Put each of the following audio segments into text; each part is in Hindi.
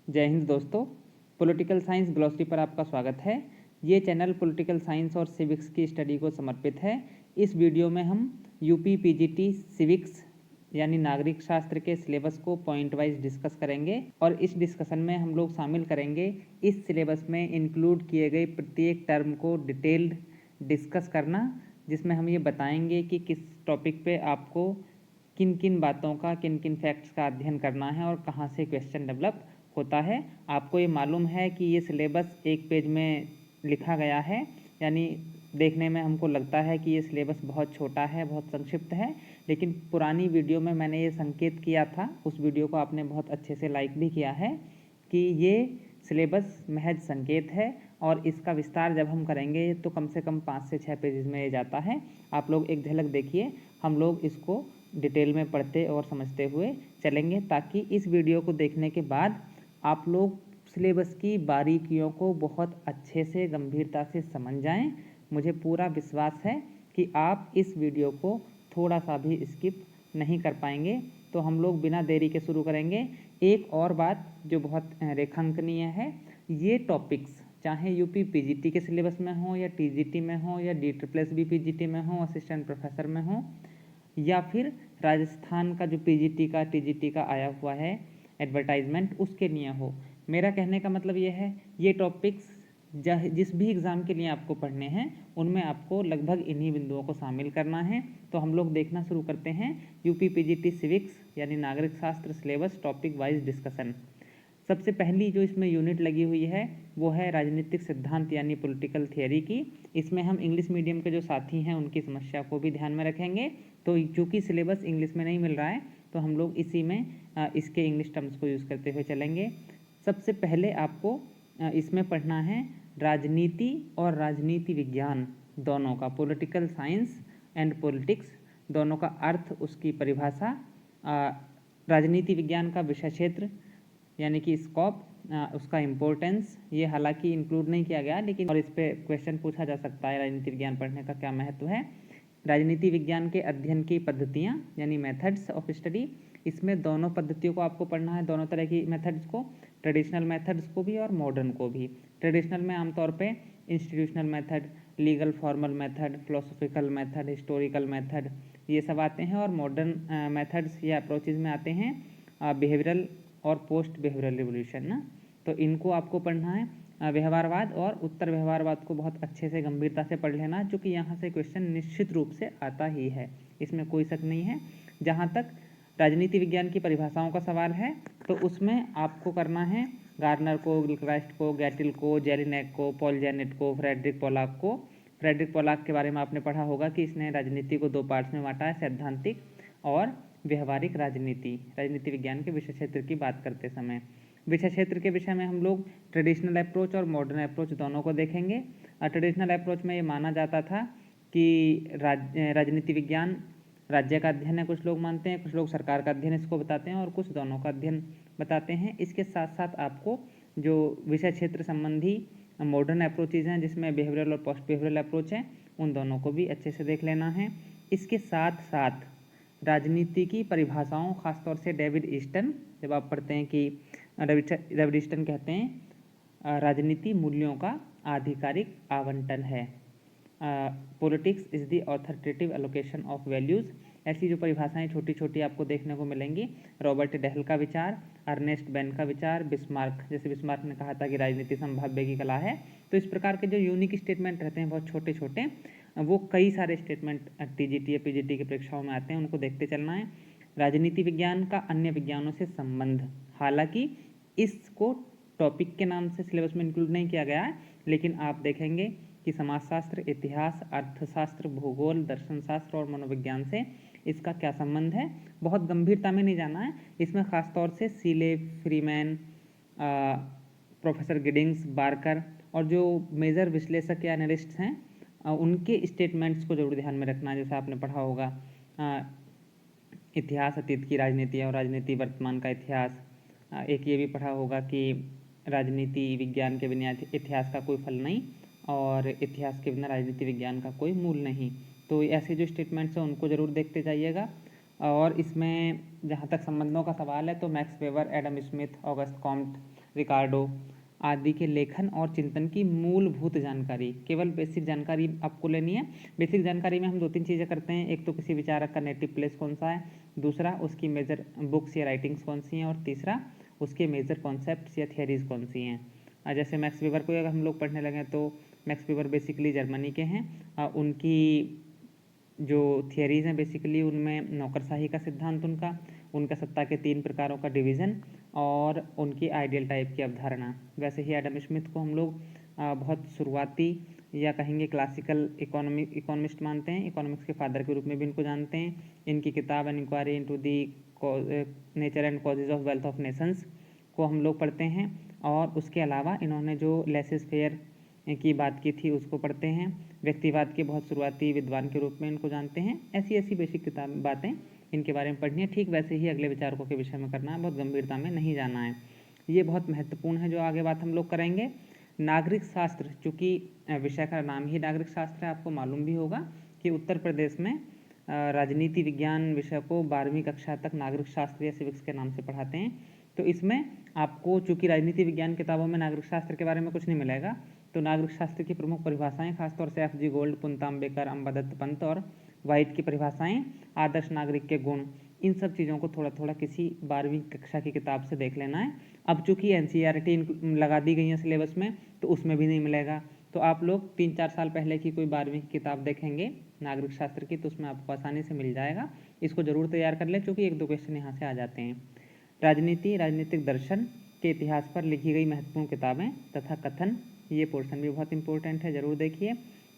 जय हिंद दोस्तों। पॉलिटिकल साइंस ग्लॉसरी पर आपका स्वागत है। ये चैनल पॉलिटिकल साइंस और सिविक्स की स्टडी को समर्पित है। इस वीडियो में हम यूपी पीजीटी सिविक्स यानी नागरिक शास्त्र के सिलेबस को पॉइंट वाइज डिस्कस करेंगे और इस डिस्कशन में हम लोग शामिल करेंगे इस सिलेबस में इंक्लूड किए गए प्रत्येक टर्म को डिटेल्ड डिस्कस करना, जिसमें हम ये बताएंगे कि किस टॉपिक पे आपको किन किन बातों का, किन किन फैक्ट्स का अध्ययन करना है और कहाँ से क्वेश्चन डेवलप होता है। आपको ये मालूम है कि ये सिलेबस एक पेज में लिखा गया है, यानी देखने में हमको लगता है कि ये सिलेबस बहुत छोटा है, बहुत संक्षिप्त है, लेकिन पुरानी वीडियो में मैंने ये संकेत किया था, उस वीडियो को आपने बहुत अच्छे से लाइक भी किया है कि ये सिलेबस महज संकेत है और इसका विस्तार जब हम करेंगे तो कम से कम 5 से 6 पेजेस में ये जाता है। आप लोग एक झलक देखिए, हम लोग इसको डिटेल में पढ़ते और समझते हुए चलेंगे ताकि इस वीडियो को देखने के बाद आप लोग सिलेबस की बारीकियों को बहुत अच्छे से गंभीरता से समझ जाएं। मुझे पूरा विश्वास है कि आप इस वीडियो को थोड़ा सा भी स्किप नहीं कर पाएंगे। तो हम लोग बिना देरी के शुरू करेंगे। एक और बात जो बहुत रेखांकनीय है, ये टॉपिक्स चाहे यूपी पीजीटी के सिलेबस में हो या टीजीटी में हो या DSSB पीजीटी में हो, असिस्टेंट प्रोफेसर में हो, या फिर राजस्थान का जो पीजीटी का टीजीटी का आया हुआ है एडवर्टाइजमेंट उसके लिए हो। मेरा कहने का मतलब ये है, ये टॉपिक्स जिस भी एग्ज़ाम के लिए आपको पढ़ने हैं उनमें आपको लगभग इन्हीं बिंदुओं को शामिल करना है। तो हम लोग देखना शुरू करते हैं यूपी पीजीटी सिविक्स यानी नागरिक शास्त्र सिलेबस टॉपिक वाइज डिस्कशन। सबसे पहली जो इसमें यूनिट लगी हुई है वो है राजनीतिक सिद्धांत यानी पॉलिटिकल थियरी की। इसमें हम इंग्लिश मीडियम के जो साथी हैं उनकी समस्या को भी ध्यान में रखेंगे। तो चूँकि सिलेबस इंग्लिश में नहीं मिल रहा है तो हम लोग इसी में इसके इंग्लिश टर्म्स को यूज़ करते हुए चलेंगे। सबसे पहले आपको इसमें पढ़ना है राजनीति और राजनीति विज्ञान दोनों का, पॉलिटिकल साइंस एंड पॉलिटिक्स दोनों का अर्थ, उसकी परिभाषा, राजनीति विज्ञान का विषय क्षेत्र यानी कि स्कोप, उसका इम्पोर्टेंस, ये हालांकि इंक्लूड नहीं किया गया लेकिन और इस पर क्वेश्चन पूछा जा सकता है राजनीति विज्ञान पढ़ने का क्या महत्व है। राजनीति विज्ञान के अध्ययन की पद्धतियाँ यानी मेथड्स ऑफ स्टडी, इसमें दोनों पद्धतियों को आपको पढ़ना है, दोनों तरह की मेथड्स को, ट्रेडिशनल मेथड्स को भी और मॉडर्न को भी। ट्रेडिशनल में आमतौर पे institutional method, legal formal method, philosophical method, historical method, ये सब आते हैं। और मॉडर्न मेथड्स या अप्रोचेज में आते हैं बिहेवियरल और पोस्ट बिहेवियरल रिवोल्यूशन ना। तो इनको आपको पढ़ना है। व्यवहारवाद और उत्तर व्यवहारवाद को बहुत अच्छे से गंभीरता से पढ़ लेना, क्योंकि यहाँ से क्वेश्चन निश्चित रूप से आता ही है, इसमें कोई शक नहीं है। जहाँ तक राजनीति विज्ञान की परिभाषाओं का सवाल है तो उसमें आपको करना है गार्नर को, गिलक्राइस्ट को, गैटिल को, जेलिनेक को, पॉल जेनेट को, फ्रेडरिक पोलाक को। फ्रेडरिक पोलाक के बारे में आपने पढ़ा होगा कि इसने राजनीति को 2 पार्ट्स में बांटा है, सैद्धांतिक और व्यवहारिक राजनीति। राजनीति विज्ञान के विषय क्षेत्र की बात करते समय विषय क्षेत्र के विषय में हम लोग ट्रेडिशनल अप्रोच और मॉडर्न अप्रोच दोनों को देखेंगे। ट्रेडिशनल अप्रोच में ये माना जाता था कि राजनीति विज्ञान राज्य का अध्ययन है, कुछ लोग मानते हैं, कुछ लोग सरकार का अध्ययन इसको बताते हैं और कुछ दोनों का अध्ययन बताते हैं। इसके साथ साथ आपको जो विषय क्षेत्र संबंधी मॉडर्न अप्रोचेज हैं जिसमें बिहेवियरल और पोस्ट बिहेवियरल अप्रोच हैं, उन दोनों को भी अच्छे से देख लेना है। इसके साथ साथ राजनीति की परिभाषाओं, खासतौर से डेविड ईस्टन, जब आप पढ़ते हैं कि डेविड ईस्टन कहते हैं राजनीति मूल्यों का आधिकारिक आवंटन है, politics is the authoritative allocation of values. ऐसी जो परिभाषाएं छोटी छोटी आपको देखने को मिलेंगी। रॉबर्ट डेहल का विचार, अर्नेस्ट बेन का विचार, बिस्मार्क, जैसे बिस्मार्क ने कहा था कि राजनीति संभाव्य की कला है। तो इस प्रकार के जो यूनिक स्टेटमेंट रहते हैं बहुत छोटे छोटे, वो कई सारे स्टेटमेंट टीजीटी या पीजीटी की परीक्षाओं में आते हैं, उनको देखते चलना है। राजनीति विज्ञान का अन्य विज्ञानों से संबंध, हालांकि इसको टॉपिक के नाम से सिलेबस में इंक्लूड नहीं किया गया है, लेकिन आप देखेंगे कि समाजशास्त्र, इतिहास, अर्थशास्त्र, भूगोल, दर्शन शास्त्र और मनोविज्ञान से इसका क्या संबंध है, बहुत गंभीरता में नहीं जाना है। इसमें खासतौर से सीले, फ्रीमैन, प्रोफेसर गिडिंग्स, बार्कर और जो मेजर विश्लेषक या एनालिस्ट हैं उनके स्टेटमेंट्स को जरूर ध्यान में रखना है। जैसे आपने पढ़ा होगा इतिहास अतीत की राजनीति और राजनीति वर्तमान का इतिहास। एक ये भी पढ़ा होगा कि राजनीति विज्ञान के बिना इतिहास का कोई फल नहीं और इतिहास के बिना राजनीति विज्ञान का कोई मूल नहीं। तो ऐसे जो स्टेटमेंट्स हैं उनको ज़रूर देखते जाइएगा। और इसमें जहाँ तक संबंधों का सवाल है तो Max Weber, Adam Smith, August Comte, Ricardo आदि के लेखन और चिंतन की मूलभूत जानकारी, केवल बेसिक जानकारी आपको लेनी है। बेसिक जानकारी में हम 2-3 चीज़ें करते हैं। एक तो किसी विचारक का नेटिव प्लेस कौन सा है, दूसरा उसकी मेजर बुक्स या राइटिंग्स कौन सी हैं, और तीसरा उसके मेजर कॉन्सेप्ट्स या थियरीज़ कौन सी हैं। जैसे मैक्स वेबर को अगर हम लोग पढ़ने लगें तो मैक्स वेबर बेसिकली जर्मनी के हैं। उनकी जो थियरीज़ हैं बेसिकली उनमें नौकरशाही का सिद्धांत, उनका सत्ता के 3 प्रकारों का डिवीज़न और उनकी आइडियल टाइप की अवधारणा। वैसे ही एडम स्मिथ को हम लोग बहुत शुरुआती या कहेंगे क्लासिकल इकोनॉमिस्ट मानते हैं, इकोनॉमिक्स के फादर के रूप में भी इनको जानते हैं। इनकी किताब an inquiry into the nature and causes of wealth of nations को हम लोग पढ़ते हैं, और उसके अलावा इन्होंने जो लेसेस फेयर की बात की थी उसको पढ़ते हैं। व्यक्तिवाद के बहुत शुरुआती विद्वान के रूप में इनको जानते हैं। ऐसी बेसिक किताब बातें इनके बारे में पढ़नी है। ठीक वैसे ही अगले विचारकों के विषय में करना है, बहुत गंभीरता में नहीं जाना है। ये बहुत महत्वपूर्ण है जो आगे बात हम लोग करेंगे। नागरिक शास्त्र, चूँकि विषय का नाम ही नागरिक शास्त्र है, आपको मालूम भी होगा कि उत्तर प्रदेश में राजनीति विज्ञान विषय को 12वीं कक्षा तक नागरिक शास्त्र या सिविक्स के नाम से पढ़ाते हैं। तो इसमें आपको चूँकि राजनीति विज्ञान किताबों में नागरिक शास्त्र के बारे में कुछ नहीं मिलेगा, तो नागरिक शास्त्र की प्रमुख परिभाषाएं खासतौर से F G Gold, Puntambekar, Ambadatta Pant और वाइट की परिभाषाएं, आदर्श नागरिक के गुण, इन सब चीज़ों को थोड़ा थोड़ा किसी 12वीं कक्षा की किताब से देख लेना है। अब चूँकि एनसीईआरटी लगा दी गई है सिलेबस में, तो उसमें भी नहीं मिलेगा। तो आप लोग 3-4 साल पहले की कोई 12वीं की किताब देखेंगे नागरिक शास्त्र की, तो उसमें आपको आसानी से मिल जाएगा। इसको जरूर तैयार कर लें, क्योंकि 1-2 क्वेश्चन यहाँ से आ जाते हैं। राजनीति, राजनीतिक दर्शन के इतिहास पर लिखी गई महत्वपूर्ण किताबें तथा कथन, ये पोर्शन भी बहुत इंपॉर्टेंट है, ज़रूर देखिए।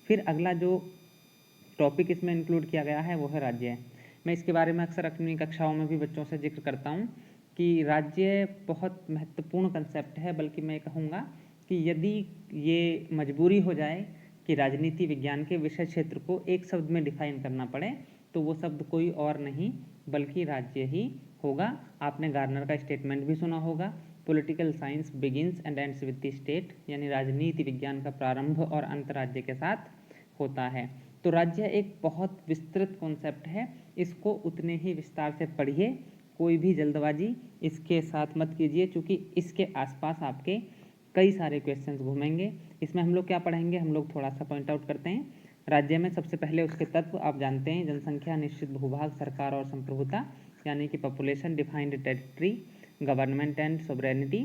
फिर अगला जो टॉपिक इसमें इंक्लूड किया गया है वो है राज्य। मैं इसके बारे में अक्सर अपनी कक्षाओं में भी बच्चों से जिक्र करता हूँ कि राज्य बहुत महत्वपूर्ण कंसेप्ट है, बल्कि मैं कहूँगा कि यदि ये मजबूरी हो जाए कि राजनीति विज्ञान के विषय क्षेत्र को एक शब्द में डिफाइन करना पड़े, तो वो शब्द कोई और नहीं बल्कि राज्य ही होगा। आपने गार्नर का स्टेटमेंट भी सुना होगा, political science begins and ends with the state, यानी राजनीति विज्ञान का प्रारंभ और अंत राज्य के साथ होता है। तो राज्य एक बहुत विस्तृत कॉन्सेप्ट है, इसको उतने ही विस्तार से पढ़िए, कोई भी जल्दबाजी इसके साथ मत कीजिए, क्योंकि इसके आसपास आपके कई सारे क्वेश्चंस घूमेंगे। इसमें हम लोग क्या पढ़ेंगे, हम लोग थोड़ा सा पॉइंट आउट करते हैं। राज्य में सबसे पहले उसके तत्व आप जानते हैं, जनसंख्या, निश्चित भूभाग, सरकार और संप्रभुता, यानी कि population, defined territory, government and sovereignty.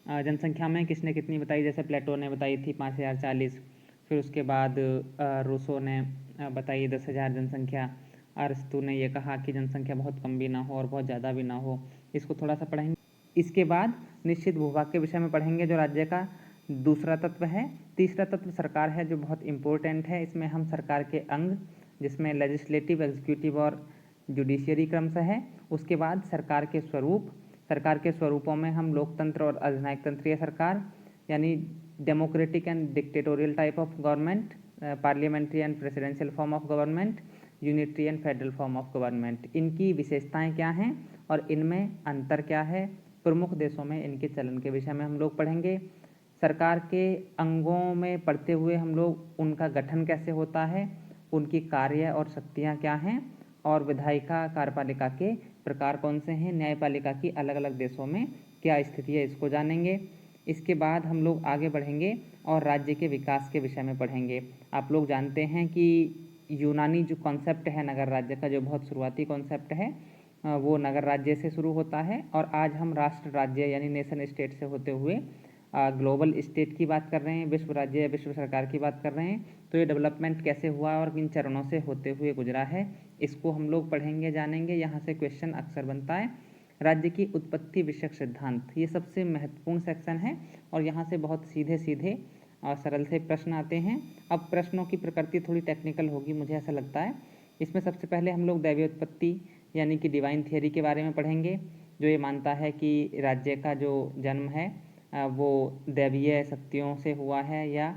जनसंख्या में किसने कितनी बताई, जैसे प्लेटो ने बताई थी 5040, फिर उसके बाद रूसो ने बताई 10,000 जनसंख्या, अरस्तु ने यह कहा कि जनसंख्या बहुत कम भी ना हो और बहुत ज़्यादा भी ना हो। इसको थोड़ा सा पढ़ेंगे। इसके बाद निश्चित भूभाग के विषय में पढ़ेंगे, जो राज्य का दूसरा तत्व है। तीसरा तत्व सरकार है, जो बहुत इम्पोर्टेंट है। इसमें हम सरकार के अंग, जिसमें लेजिस्लेटिव, एग्जीक्यूटिव और जुडिशियरी क्रमशः है। उसके बाद सरकार के स्वरूप, सरकार के स्वरूपों में हम लोकतंत्र और अधिनायक तंत्रीय सरकार, यानी democratic and dictatorial type of government, parliamentary and presidential form of government, unitary and federal form of government, इनकी विशेषताएं क्या हैं और इनमें अंतर क्या है, प्रमुख देशों में इनके चलन के विषय में हम लोग पढ़ेंगे। सरकार के अंगों में पढ़ते हुए हम लोग उनका गठन कैसे होता है, उनकी कार्य और शक्तियाँ क्या हैं, और विधायिका कार्यपालिका के प्रकार कौन से हैं, न्यायपालिका की अलग अलग देशों में क्या स्थिति है, इसको जानेंगे। इसके बाद हम लोग आगे बढ़ेंगे और राज्य के विकास के विषय में पढ़ेंगे। आप लोग जानते हैं कि यूनानी जो कॉन्सेप्ट है नगर राज्य का, जो बहुत शुरुआती कॉन्सेप्ट है, वो नगर राज्य से शुरू होता है, और आज हम राष्ट्र राज्य यानी नेशन स्टेट से होते हुए ग्लोबल स्टेट की बात कर रहे हैं, विश्व राज्य या विश्व सरकार की बात कर रहे हैं। तो ये डेवलपमेंट कैसे हुआ और किन चरणों से होते हुए गुजरा है, इसको हम लोग पढ़ेंगे, जानेंगे। यहाँ से क्वेश्चन अक्सर बनता है। राज्य की उत्पत्ति विषयक सिद्धांत, ये सबसे महत्वपूर्ण सेक्शन है, और यहाँ से बहुत सीधे सीधे और सरल से प्रश्न आते हैं। अब प्रश्नों की प्रकृति थोड़ी टेक्निकल होगी, मुझे ऐसा लगता है। इसमें सबसे पहले हम लोग दैवीय उत्पत्ति यानी कि डिवाइन थियरी के बारे में पढ़ेंगे, जो ये मानता है कि राज्य का जो जन्म है वो दैवीय शक्तियों से हुआ है, या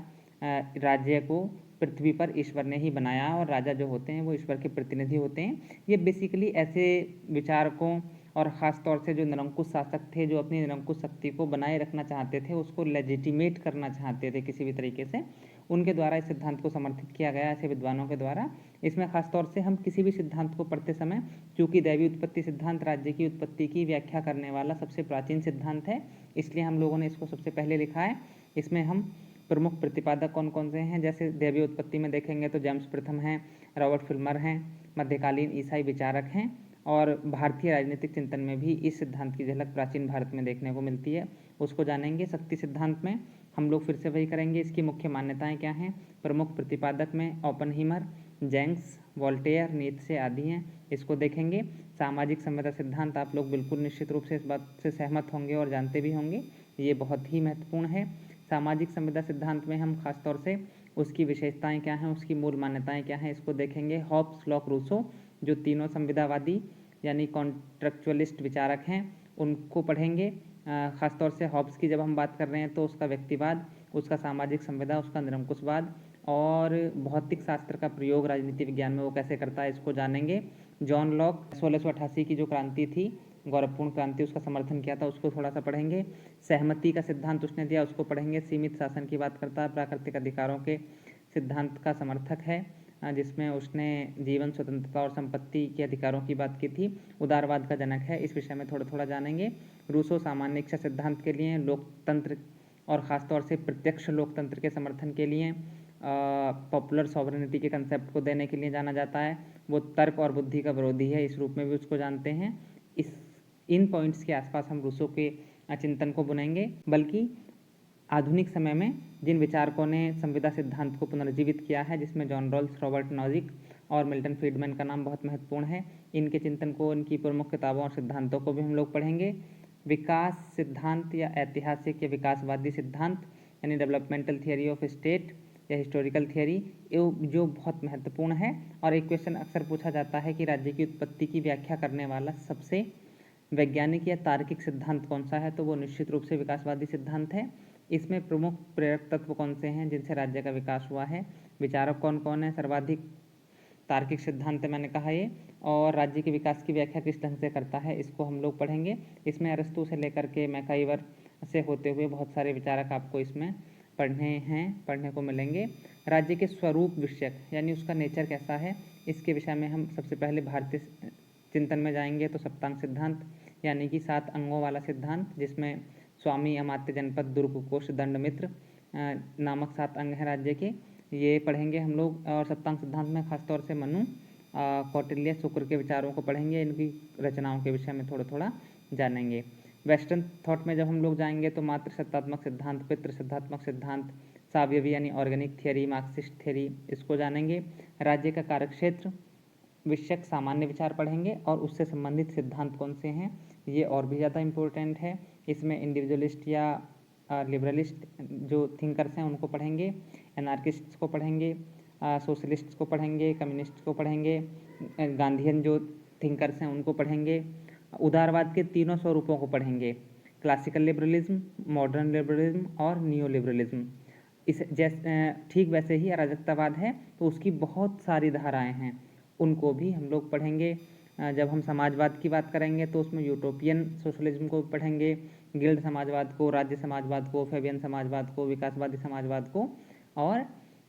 राज्य को पृथ्वी पर ईश्वर ने ही बनाया, और राजा जो होते हैं वो ईश्वर के प्रतिनिधि होते हैं। ये बेसिकली ऐसे विचारकों और ख़ास तौर से जो निरंकुश शासक थे, जो अपनी निरंकुश शक्ति को बनाए रखना चाहते थे, उसको लेजिटिमेट करना चाहते थे किसी भी तरीके से, उनके द्वारा इस सिद्धांत को समर्थित किया गया, ऐसे विद्वानों के द्वारा। इसमें खासतौर से हम किसी भी सिद्धांत को पढ़ते समय, चूँकि दैवीय उत्पत्ति सिद्धांत राज्य की उत्पत्ति की व्याख्या करने वाला सबसे प्राचीन सिद्धांत है, इसलिए हम लोगों ने इसको सबसे पहले लिखा है। इसमें हम प्रमुख प्रतिपादक कौन कौन से हैं, जैसे दैवीय उत्पत्ति में देखेंगे तो जेम्स प्रथम हैं, रॉबर्ट फिल्मर हैं, मध्यकालीन ईसाई विचारक हैं, और भारतीय राजनीतिक चिंतन में भी इस सिद्धांत की झलक प्राचीन भारत में देखने को मिलती है, उसको जानेंगे। शक्ति सिद्धांत में हम लोग फिर से वही करेंगे, इसकी मुख्य मान्यताएं क्या हैं। प्रमुख प्रतिपादक में ओपनहीमर, जेंग्स, वोल्टेयर, नीत्शे आदि हैं, इसको देखेंगे। सामाजिक संवेदना सिद्धांत आप लोग बिल्कुल निश्चित रूप से इस बात से सहमत होंगे और जानते भी होंगे, ये बहुत ही महत्वपूर्ण है। सामाजिक संवेदना सिद्धांत में हम खासतौर से उसकी विशेषताएं क्या हैं, उसकी मूल मान्यताएं क्या हैं, इसको देखेंगे। हॉब्स, लॉक, रूसो जो तीनों संविदावादी यानी कॉन्ट्रेक्चुअलिस्ट विचारक हैं, उनको पढ़ेंगे। खासतौर से हॉब्स की जब हम बात कर रहे हैं तो उसका व्यक्तिवाद, उसका सामाजिक संवेदना, उसका निरंकुशवाद और भौतिक शास्त्र का प्रयोग राजनीति विज्ञान में वो कैसे करता है, इसको जानेंगे। जॉन लॉक 1688 की जो क्रांति थी, गौरवपूर्ण क्रांति, उसका समर्थन किया था, उसको थोड़ा सा पढ़ेंगे। सहमति का सिद्धांत उसने दिया, उसको पढ़ेंगे। सीमित शासन की बात करता है, प्राकृतिक अधिकारों के सिद्धांत का समर्थक है, जिसमें उसने जीवन, स्वतंत्रता और संपत्ति के अधिकारों की बात की थी। उदारवाद का जनक है, इस विषय में थोड़ा थोड़ा जानेंगे। रूसो सामान्य इच्छा सिद्धांत के लिए, लोकतंत्र और ख़ासतौर से प्रत्यक्ष लोकतंत्र के समर्थन के लिए, पॉपुलर सॉवरेनिटी के कंसेप्ट को देने के लिए जाना जाता है। वो तर्क और बुद्धि का विरोधी है, इस रूप में भी उसको जानते हैं। इन पॉइंट्स के आसपास हम रूसो के चिंतन को बुनेंगे। बल्कि आधुनिक समय में जिन विचारकों ने संविदा सिद्धांत को पुनर्जीवित किया है, जिसमें जॉन रॉल्स, रॉबर्ट नॉजिक और मिल्टन फ्रीडमैन का नाम बहुत महत्वपूर्ण है, इनके चिंतन को, इनकी प्रमुख किताबों और सिद्धांतों को भी हम लोग पढ़ेंगे। विकास सिद्धांत या ऐतिहासिक या विकासवादी सिद्धांत यानी डेवलपमेंटल थियरी ऑफ स्टेट या हिस्टोरिकल थियरी, जो बहुत महत्वपूर्ण है। और एक क्वेश्चन अक्सर पूछा जाता है कि राज्य की उत्पत्ति की व्याख्या करने वाला सबसे वैज्ञानिक या तार्किक सिद्धांत कौन सा है, तो वो निश्चित रूप से विकासवादी सिद्धांत है। इसमें प्रमुख प्रेरक तत्व कौन से हैं जिनसे राज्य का विकास हुआ है, विचारक कौन कौन है, सर्वाधिक तार्किक सिद्धांत है मैंने कहा ये, और राज्य के विकास की व्याख्या किस ढंग से करता है, इसको हम लोग पढ़ेंगे। इसमें अरस्तु से लेकर के मैकाइवर से होते हुए बहुत सारे विचारक आपको इसमें पढ़ने को मिलेंगे। राज्य के स्वरूप विषयक यानी उसका नेचर कैसा है, इसके विषय में हम सबसे पहले भारतीय चिंतन में जाएंगे तो सप्तांग सिद्धांत यानी कि 7 अंगों वाला सिद्धांत, जिसमें स्वामी, अमात्य, जनपद, दुर्ग, कोष, दंड, मित्र नामक 7 अंग हैं राज्य के, ये पढ़ेंगे हम लोग। और सप्तांग सिद्धांत में खासतौर से मनु, कौटिल्य, शुक्र के विचारों को पढ़ेंगे, इनकी रचनाओं के विषय में थोड़ा थोड़ा जानेंगे। वेस्टर्न थॉट में जब हम लोग जाएंगे तो मातृ सत्तात्मक सिद्धांत, पितृ सिद्धात्मक सिद्धांत, सावयवी यानी ऑर्गेनिक थियरी, मार्क्सिस्ट थियरी, इसको जानेंगे। राज्य का कार्यक्षेत्र विषयक सामान्य विचार पढ़ेंगे और उससे संबंधित सिद्धांत कौन से हैं, ये और भी ज़्यादा इम्पोर्टेंट है। इसमें इंडिविजुअलिस्ट या लिबरलिस्ट जो थिंकर्स हैं उनको पढ़ेंगे, एनार्किस्ट्स को पढ़ेंगे, सोशलिस्ट्स को पढ़ेंगे, कम्युनिस्ट को पढ़ेंगे, गांधीयन जो थिंकर्स हैं उनको पढ़ेंगे। उदारवाद के तीनों स्वरूपों को पढ़ेंगे, क्लासिकल लिबरलिज्म, मॉडर्न लिबरलिज्म और नियो लिबरलिज्म। इस जैसे ठीक वैसे ही अराजकतावाद है तो उसकी बहुत सारी धाराएं हैं, उनको भी हम लोग पढ़ेंगे। जब हम समाजवाद की बात करेंगे तो उसमें यूटोपियन सोशलिज्म को पढ़ेंगे, गिल्ड समाजवाद को, राज्य समाजवाद को, फेबियन समाजवाद को, विकासवादी समाजवाद को और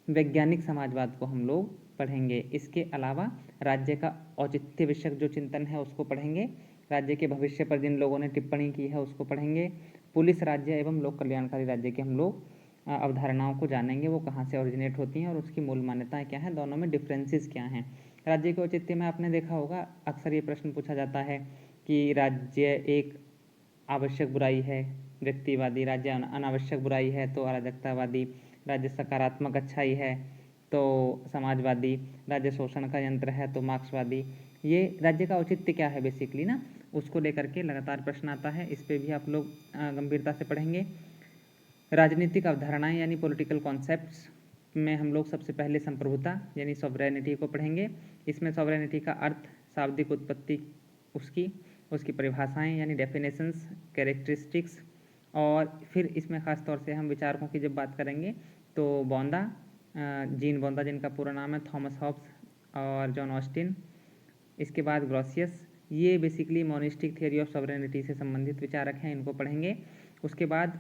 वैज्ञानिक समाजवाद को हम लोग पढ़ेंगे। इसके अलावा राज्य का औचित्य विषयक जो चिंतन है उसको पढ़ेंगे, राज्य के भविष्य पर जिन लोगों ने टिप्पणी की है उसको पढ़ेंगे। पुलिस राज्य एवं लोक कल्याणकारी राज्य के हम लोग अवधारणाओं को जानेंगे, वो कहाँ से ओरिजिनेट होती हैं और उसकी मूल मान्यताएं क्या हैं, दोनों में डिफरेंसेस क्या हैं। राज्य के औचित्य में आपने देखा होगा अक्सर ये प्रश्न पूछा जाता है कि राज्य एक आवश्यक बुराई है, व्यक्तिवादी, राज्य अनावश्यक बुराई है तो अराजकतावादी, राज्य सकारात्मक अच्छाई है तो समाजवादी, राज्य शोषण का यंत्र है तो मार्क्सवादी। ये राज्य का औचित्य क्या है बेसिकली ना, उसको लेकर के लगातार प्रश्न आता है, इस पर भी आप लोग गंभीरता से पढ़ेंगे। राजनीतिक अवधारणाएं यानी पॉलिटिकल कॉन्सेप्ट्स में हम लोग सबसे पहले संप्रभुता यानी सॉवरेनिटी को पढ़ेंगे। इसमें सॉवरेनिटी का अर्थ, शाब्दिक उत्पत्ति उसकी परिभाषाएं यानी डेफिनेशंस, कैरेक्टरिस्टिक्स, और फिर इसमें ख़ास तौर से हम विचारकों की जब बात करेंगे तो बॉन्दा, जीन बॉन्दा जिनका पूरा नाम है, थॉमस हॉब्स और जॉन ऑस्टिन, इसके बाद ग्रोसियस, ये basically monistic theory of sovereignty से संबंधित विचारक हैं, इनको पढ़ेंगे। उसके बाद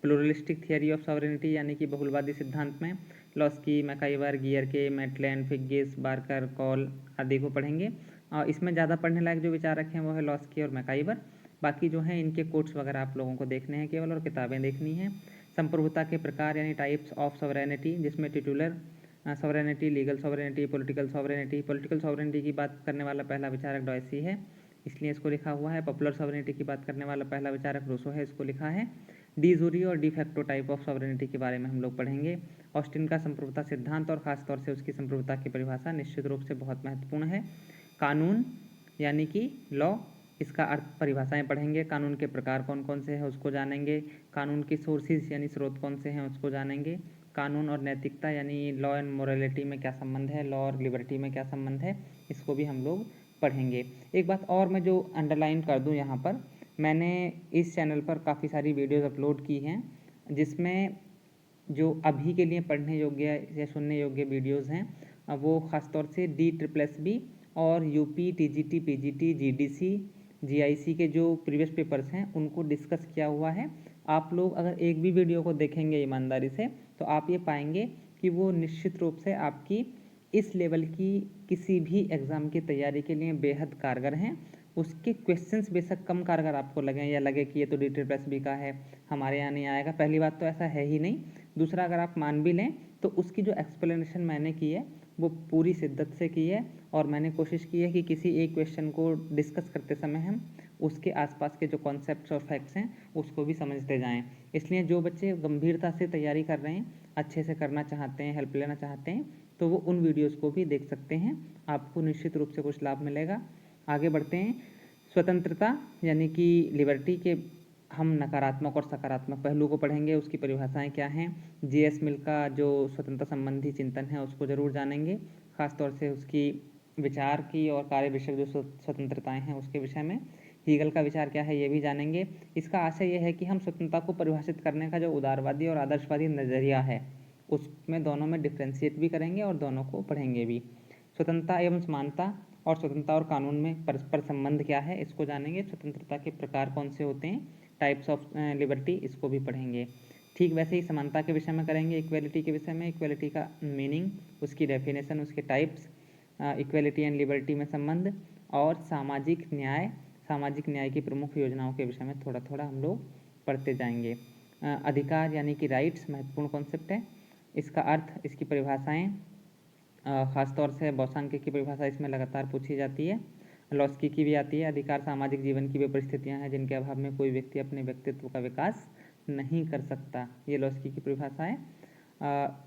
प्लूरलिस्टिक थियरी ऑफ सॉवरेनिटी यानी कि बहुलवादी सिद्धांत में Laski, MacIver, Gierke, Maitland, Figgis, Barker, Cole आदि को पढ़ेंगे। और इसमें ज़्यादा पढ़ने लायक जो विचारक हैं वो है लॉस्की और मैकाइवर। बाकी जो हैं इनके कोट्स वगैरह आप लोगों को देखने हैं केवल और किताबें देखनी हैं। संप्रभुता के प्रकार यानी टाइप्स ऑफ सॉवरेनिटी, जिसमें titular sovereignty, legal sovereignty, political sovereignty. Political sovereignty की बात करने वाला पहला विचारक डॉयसी है, इसलिए इसको लिखा हुआ है। पॉपुलर सॉवरेनिटी की बात करने वाला पहला विचारक रूसो है, इसको लिखा है। डी ज़ूरी और de facto type of sovereignty के बारे में हम लोग पढ़ेंगे। ऑस्टिन का संप्रभुता सिद्धांत और ख़ासतौर से उसकी संप्रभुता की परिभाषा निश्चित रूप से बहुत महत्वपूर्ण है। कानून यानी कि लॉ, इसका अर्थ परिभाषाएं पढ़ेंगे। कानून के प्रकार कौन कौन से हैं उसको जानेंगे। कानून के सोर्सेज यानी स्रोत कौन से हैं उसको जानेंगे। कानून और नैतिकता यानी लॉ एंड मोरालिटी में क्या संबंध है, लॉ और लिबर्टी में क्या संबंध है, इसको भी हम लोग पढ़ेंगे। एक बात और मैं जो अंडरलाइन कर दूं यहाँ पर, मैंने इस चैनल पर काफ़ी सारी वीडियोज़ अपलोड की हैं जिसमें जो अभी के लिए पढ़ने योग्य या सुनने योग्य वीडियोज़ हैं वो ख़ासतौर से DSSB और UP, TGT, PGT, GDC, GIC के जो प्रीवियस पेपर्स हैं उनको डिस्कस किया हुआ है। आप लोग अगर एक भी वीडियो को देखेंगे ईमानदारी से तो आप ये पाएंगे कि वो निश्चित रूप से आपकी इस लेवल की किसी भी एग्ज़ाम की तैयारी के लिए बेहद कारगर हैं। उसके क्वेश्चंस बेशक कम कारगर आपको लगें या लगे कि ये तो DSSB का है, हमारे यहाँ नहीं आएगा, पहली बात तो ऐसा है ही नहीं। दूसरा, अगर आप मान भी लें तो उसकी जो एक्सप्लेनेशन मैंने की है वो पूरी शिद्दत से की है और मैंने कोशिश की है कि किसी एक क्वेश्चन को डिस्कस करते समय हम उसके आसपास के जो कॉन्सेप्ट्स और फैक्ट्स हैं उसको भी समझते जाएं। इसलिए जो बच्चे गंभीरता से तैयारी कर रहे हैं, अच्छे से करना चाहते हैं, हेल्प लेना चाहते हैं, तो वो उन वीडियोज़ को भी देख सकते हैं, आपको निश्चित रूप से कुछ लाभ मिलेगा। आगे बढ़ते हैं। स्वतंत्रता यानी कि लिबर्टी के हम नकारात्मक और सकारात्मक पहलू को पढ़ेंगे, उसकी परिभाषाएं क्या हैं। JS मिल का जो स्वतंत्रता संबंधी चिंतन है उसको ज़रूर जानेंगे, ख़ासतौर से उसकी विचार की और कार्य विषयक जो स्वतंत्रताएं हैं उसके विषय में। हीगल का विचार क्या है ये भी जानेंगे। इसका आशय यह है कि हम स्वतंत्रता को परिभाषित करने का जो उदारवादी और आदर्शवादी नज़रिया है उसमें दोनों में डिफ्रेंशिएट भी करेंगे और दोनों को पढ़ेंगे भी। स्वतंत्रता एवं समानता और स्वतंत्रता और कानून में परस्पर संबंध क्या है इसको जानेंगे। स्वतंत्रता के प्रकार कौन से होते हैं, टाइप्स ऑफ लिबर्टी, इसको भी पढ़ेंगे। ठीक वैसे ही समानता के विषय में करेंगे। इक्वलिटी के विषय में इक्वलिटी का मीनिंग, उसकी डेफिनेशन, उसके टाइप्स, इक्वलिटी एंड लिबर्टी में संबंध, और सामाजिक न्याय की प्रमुख योजनाओं के विषय में थोड़ा थोड़ा हम लोग पढ़ते जाएंगे। अधिकार यानी कि राइट्स महत्वपूर्ण कॉन्सेप्ट है, इसका अर्थ, इसकी परिभाषाएं, ख़ासतौर से बौसांक की परिभाषा इसमें लगातार पूछी जाती है, लॉस्की की भी आती है। अधिकार सामाजिक जीवन की वे परिस्थितियाँ हैं जिनके अभाव में कोई व्यक्ति अपने व्यक्तित्व का विकास नहीं कर सकता, ये लॉस्की की परिभाषा है।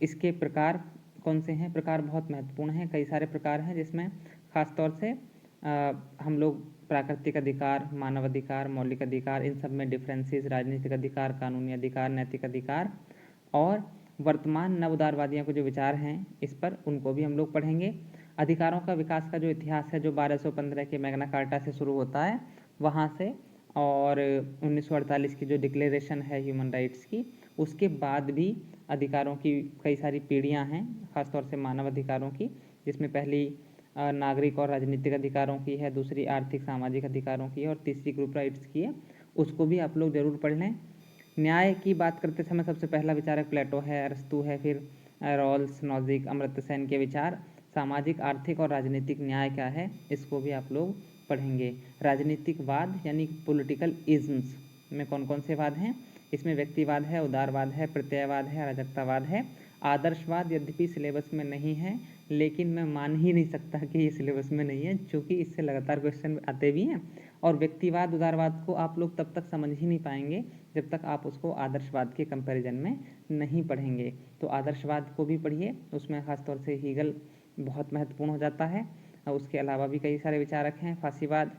इसके प्रकार कौन से हैं, प्रकार बहुत महत्वपूर्ण हैं, कई सारे प्रकार हैं जिसमें ख़ासतौर से हम लोग प्राकृतिक अधिकार, मानव अधिकार, मौलिक अधिकार, इन सब में डिफरेंसेस, राजनीतिक अधिकार, कानूनी अधिकार, नैतिक अधिकार और वर्तमान नव उदारवादियों के जो विचार हैं इस पर, उनको भी हम लोग पढ़ेंगे। अधिकारों का विकास का जो इतिहास है जो 1215 के मैग्ना कार्टा से शुरू होता है वहाँ से, और 1948 की जो डिक्लेरेशन है ह्यूमन राइट्स की, उसके बाद भी अधिकारों की कई सारी पीढ़ियाँ हैं, ख़ासतौर से मानव अधिकारों की, जिसमें पहली नागरिक और राजनीतिक अधिकारों की है, दूसरी आर्थिक सामाजिक अधिकारों की है और तीसरी ग्रुप राइट्स की है, उसको भी आप लोग ज़रूर पढ़ लें। न्याय की बात करते समय सबसे पहला विचारक प्लेटो है, अरस्तू है, फिर रॉल्स, नॉजिक, अमर्त्य सेन के विचार। सामाजिक, आर्थिक और राजनीतिक न्याय क्या है इसको भी आप लोग पढ़ेंगे। राजनीतिकवाद यानी पॉलिटिकल इज्म्स में कौन कौन से वाद हैं, इसमें व्यक्तिवाद है, उदारवाद है, प्रत्ययवाद है, अराजकतावाद है। आदर्शवाद यद्यपि सिलेबस में नहीं है लेकिन मैं मान ही नहीं सकता कि ये सिलेबस में नहीं है, क्योंकि इससे लगातार क्वेश्चन आते भी हैं। और व्यक्तिवाद, उदारवाद को आप लोग तब तक समझ ही नहीं पाएंगे जब तक आप उसको आदर्शवाद के कंपैरिजन में नहीं पढ़ेंगे। तो आदर्शवाद को भी पढ़िए, उसमें ख़ासतौर से हीगल बहुत महत्वपूर्ण हो जाता है, और उसके अलावा भी कई सारे विचारक हैं। फांसीवाद,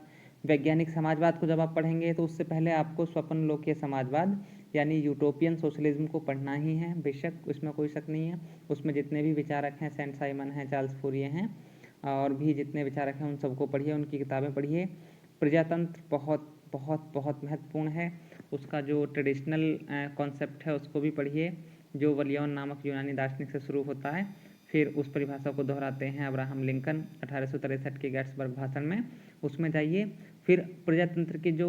वैज्ञानिक समाजवाद को जब आप पढ़ेंगे तो उससे पहले आपको स्वप्न लोकीय समाजवाद यानी यूटोपियन सोशलिज्म को पढ़ना ही है, बेशक उसमें कोई शक नहीं है। उसमें जितने भी विचारक हैं, सेंट साइमन हैं, चार्ल्स फूरिये हैं, और भी जितने विचारक हैं उन सबको पढ़िए, उनकी किताबें पढ़िए। प्रजातंत्र बहुत बहुत बहुत महत्वपूर्ण है, उसका जो ट्रेडिशनल कॉन्सेप्ट है उसको भी पढ़िए, जो वलियन नामक यूनानी दार्शनिक से शुरू होता है। फिर उस परिभाषा को दोहराते हैं अब्राहम लिंकन 1863 के गेट्सबर्ग भाषण में, उसमें जाइए। फिर प्रजातंत्र की जो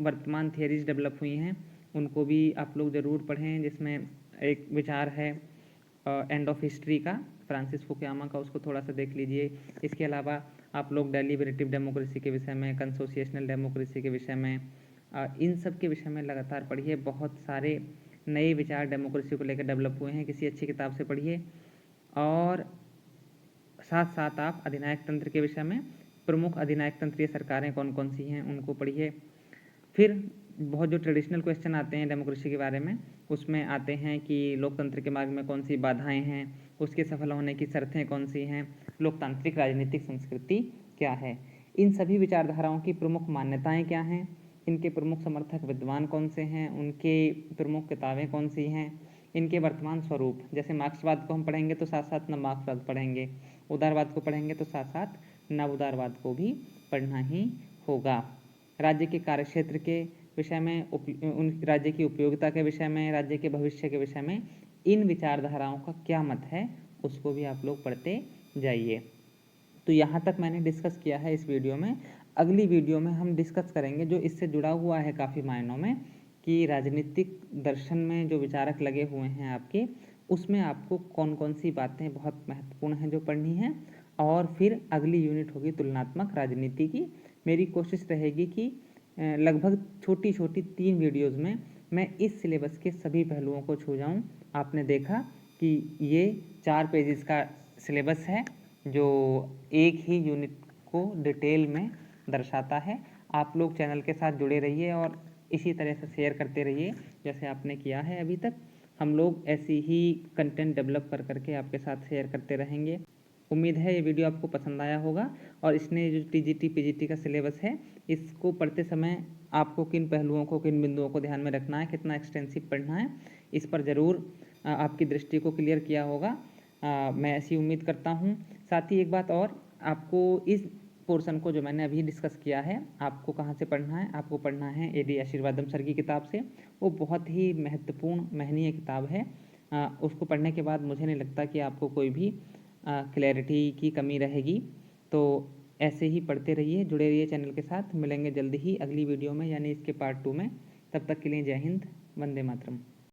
वर्तमान थियरीज डेवलप हुई हैं उनको भी आप लोग ज़रूर पढ़ें, जिसमें एक विचार है एंड ऑफ हिस्ट्री का, फ्रांसिस फुकुयामा का, उसको थोड़ा सा देख लीजिए। इसके अलावा आप लोग डेलिबरेटिव डेमोक्रेसी के विषय में, कंसोशिएशनल डेमोक्रेसी के विषय में, इन सब के विषय में लगातार पढ़िए। बहुत सारे नए विचार डेमोक्रेसी को लेकर डेवलप हुए हैं, किसी अच्छी किताब से पढ़िए। और साथ साथ आप अधिनायक तंत्र के विषय में, प्रमुख अधिनायक तंत्रीय सरकारें कौन कौन सी हैं उनको पढ़िए। फिर बहुत जो ट्रेडिशनल क्वेश्चन आते हैं डेमोक्रेसी के बारे में, उसमें आते हैं कि लोकतंत्र के मार्ग में कौन सी बाधाएं हैं, उसके सफल होने की शर्तें कौन सी हैं, लोकतांत्रिक राजनीतिक संस्कृति क्या है, इन सभी विचारधाराओं की प्रमुख मान्यताएं क्या हैं, इनके प्रमुख समर्थक विद्वान कौन से हैं, उनके प्रमुख किताबें कौन सी हैं, इनके वर्तमान स्वरूप, जैसे मार्क्सवाद को हम पढ़ेंगे तो साथ साथ नव मार्क्सवाद पढ़ेंगे, उदारवाद को पढ़ेंगे तो साथ साथ नव उदारवाद को भी पढ़ना ही होगा। राज्य के कार्यक्षेत्र के विषय में, उन राज्य की उपयोगिता के विषय में, राज्य के भविष्य के विषय में इन विचारधाराओं का क्या मत है, उसको भी आप लोग पढ़ते जाइए। तो यहाँ तक मैंने डिस्कस किया है इस वीडियो में। अगली वीडियो में हम डिस्कस करेंगे जो इससे जुड़ा हुआ है काफ़ी मायनों में, कि राजनीतिक दर्शन में जो विचारक लगे हुए हैं आपके, उसमें आपको कौन कौन सी बातें बहुत महत्वपूर्ण हैं जो पढ़नी है। और फिर अगली यूनिट होगी तुलनात्मक राजनीति की। मेरी कोशिश रहेगी कि लगभग छोटी छोटी 3 वीडियोज़ में मैं इस सिलेबस के सभी पहलुओं को छू जाऊँ। आपने देखा कि ये 4 पेजेस का सिलेबस है जो एक ही यूनिट को डिटेल में दर्शाता है। आप लोग चैनल के साथ जुड़े रहिए और इसी तरह से शेयर करते रहिए जैसे आपने किया है अभी तक। हम लोग ऐसी ही कंटेंट डेवलप कर करके आपके साथ शेयर करते रहेंगे। उम्मीद है ये वीडियो आपको पसंद आया होगा। और इसने जो टीजीटी पीजीटी का सिलेबस है, इसको पढ़ते समय आपको किन पहलुओं को, किन बिंदुओं को ध्यान में रखना है, कितना एक्सटेंसिव पढ़ना है, इस पर ज़रूर आपकी दृष्टि को क्लियर किया होगा। मैं ऐसी उम्मीद करता हूँ। साथ ही एक बात और, आपको इस पोर्शन को जो मैंने अभी डिस्कस किया है, आपको कहाँ से पढ़ना है, आपको पढ़ना है एडी आशीर्वादम सर की किताब से। वो बहुत ही महत्वपूर्ण, महनीय किताब है। उसको पढ़ने के बाद मुझे नहीं लगता कि आपको कोई भी क्लैरिटी की कमी रहेगी। तो ऐसे ही पढ़ते रहिए, जुड़े रहिए चैनल के साथ। मिलेंगे जल्दी ही अगली वीडियो में, यानी इसके पार्ट 2 में। तब तक के लिए जय हिंद, वंदे मातरम।